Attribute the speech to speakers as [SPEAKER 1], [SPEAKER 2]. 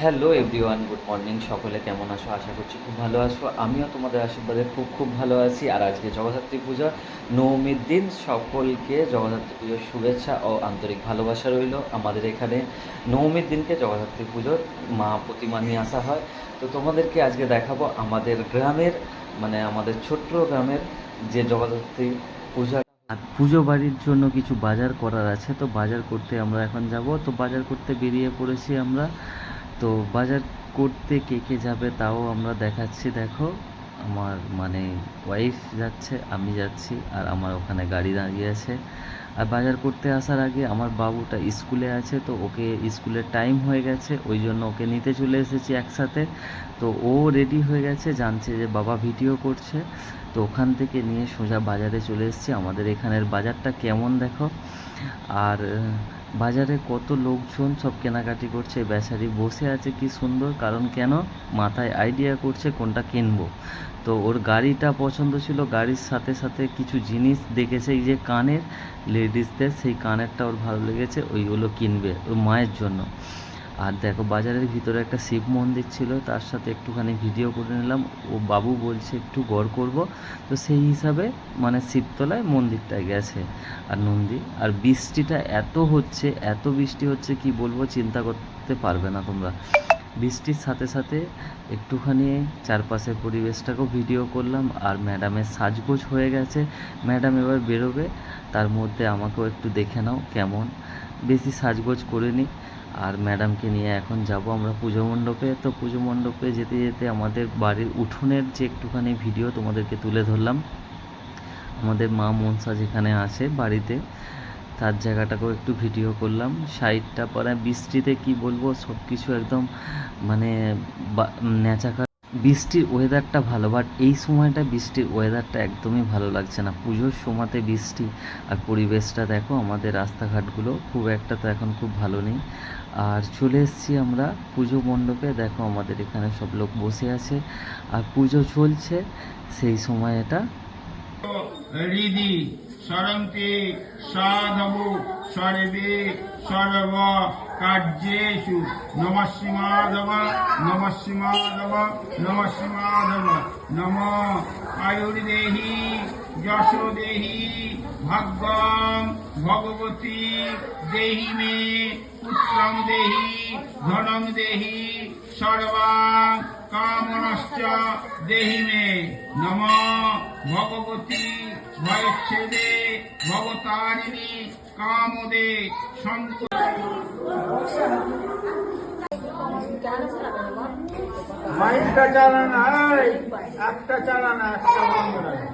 [SPEAKER 1] Hello everyone, good morning. সকলে কেমন আছো? আশা করছি খুব ভালো আছো। আমিও তোমাদের আশীর্বাদে খুব ভালো আছি। আর আজকে জগদ্ধাত্রী পূজা, নবমীর দিন। সকলকে জগদ্ধাত্রী পুজোর শুভেচ্ছা ও আন্তরিক ভালোবাসা রইল। আমাদের এখানে নবমীর দিনকে জগদ্ধাত্রী পুজোর মা প্রতিমা নিয়ে আসা হয়। তো তোমাদেরকে আজকে দেখাবো আমাদের গ্রামের, মানে আমাদের ছোট্ট গ্রামের যে জগদ্ধাত্রী পূজা। আর পুজো বাড়ির জন্য কিছু বাজার করার আছে, তো বাজার করতে আমরা এখন যাব। তো বাজার করতে বেরিয়ে পড়েছি আমরা। তো বাজার করতে কে কে যাবে তাও আমরা দেখাচ্ছি। দেখো, আমার মানে ওয়াইফ যাচ্ছে, আমি যাচ্ছি, আর আমার ওখানে গাড়ি দাঁড়িয়ে আছে। আর বাজার করতে আসার আগে আমার বাবুটা স্কুলে আছে, তো ওকে স্কুলের টাইম হয়ে গেছে, ওই জন্য ওকে নিতে চলে এসেছি একসাথে। তো ও রেডি হয়ে গেছে, জানছে যে বাবা ভিডিও করছে। তো ওখান থেকে নিয়ে সোজা বাজারে চলে এসেছি। আমাদের এখানের বাজারটা কেমন দেখো। আর বাজারে কত লোকজন সব কেনাকাটি করছে। বেচারি বসে আছে কি সুন্দর, কারণ কেন, মাথায় আইডিয়া করছে কোনটা কিনবো। তো ওর গাড়িটা পছন্দ ছিল, গাড়ির সাথে সাথে কিছু জিনিস দেখেছে, এই যে কানের, লেডিসদের সেই কানেরটা ওর ভালো লেগেছে, ওইগুলো কিনবে ওর মায়ের জন্য। আর দেখো, বাজারের ভিতরে একটা শিব মন্দির ছিল, তার সাথে একটুখানি ভিডিও করে নিলাম। ও বাবু বলছে একটু গড় করব, তো সেই হিসাবে মানে শিবতলায় মন্দিরটায় গেছে। আর নন্দী, আর বৃষ্টিটা এত হচ্ছে, এত বৃষ্টি হচ্ছে কি বলবো, চিন্তা করতে পারবে না তোমরা। বৃষ্টির সাথে সাথে একটুখানি চারপাশের পরিবেশটাকেও ভিডিও করলাম। আর ম্যাডামের সাজগোজ হয়ে গেছে, ম্যাডাম এবার বেরোবে, তার মধ্যে আমাকেও একটু দেখে নাও কেমন। বেশি সাজগোজ করিনি। আর ম্যাডামকে নিয়ে এখন যাব আমরা পুজো মণ্ডপে। তো পুজো মণ্ডপে যেতে যেতে আমাদের বাড়ির উঠোনের যে একটুখানি ভিডিও তোমাদেরকে তুলে ধরলাম। আমাদের মা মনসা যেখানে আছে বাড়িতে, তার জায়গাটাকেও একটু ভিডিও করলাম। সাইডটা পরে বৃষ্টিতে কি বলবো, সব কিছু একদম মানে ন্যাচাকার। বৃষ্টির ওয়েদারটা ভালো, বাট এই সময়টা বৃষ্টির ওয়েদারটা একদমই ভালো লাগছে না। পুজোর সময়তে বৃষ্টি, আর পরিবেশটা দেখো, আমাদের রাস্তাঘাটগুলো খুব একটা তো এখন খুব ভালো নেই। আর চলে এসেছি আমরা পুজো মণ্ডপে। দেখো, আমাদের এখানে সব লোক বসে আছে আর পুজো চলছে। সেই সময় এটা
[SPEAKER 2] হৃদি সরন্তি সাধবু সর্বে সর্ব কার্যেষু নমঃ শিমাধব নমঃ শিমাধব নমঃ শিমাধব নমঃ আয়ুর্দেহি যশো দেহি ভাগ্যম ভগবতী দেহি মে পুত্রম দেহি ধনম দেহি সর্বাং কামনশ্চ দেহি মে নমঃ ভগবতী ভয়চ্ছেদে ভবতারিণী কামদে মাইকটা চালানা, একটা চালানা, একটা বন্ধ রাখে।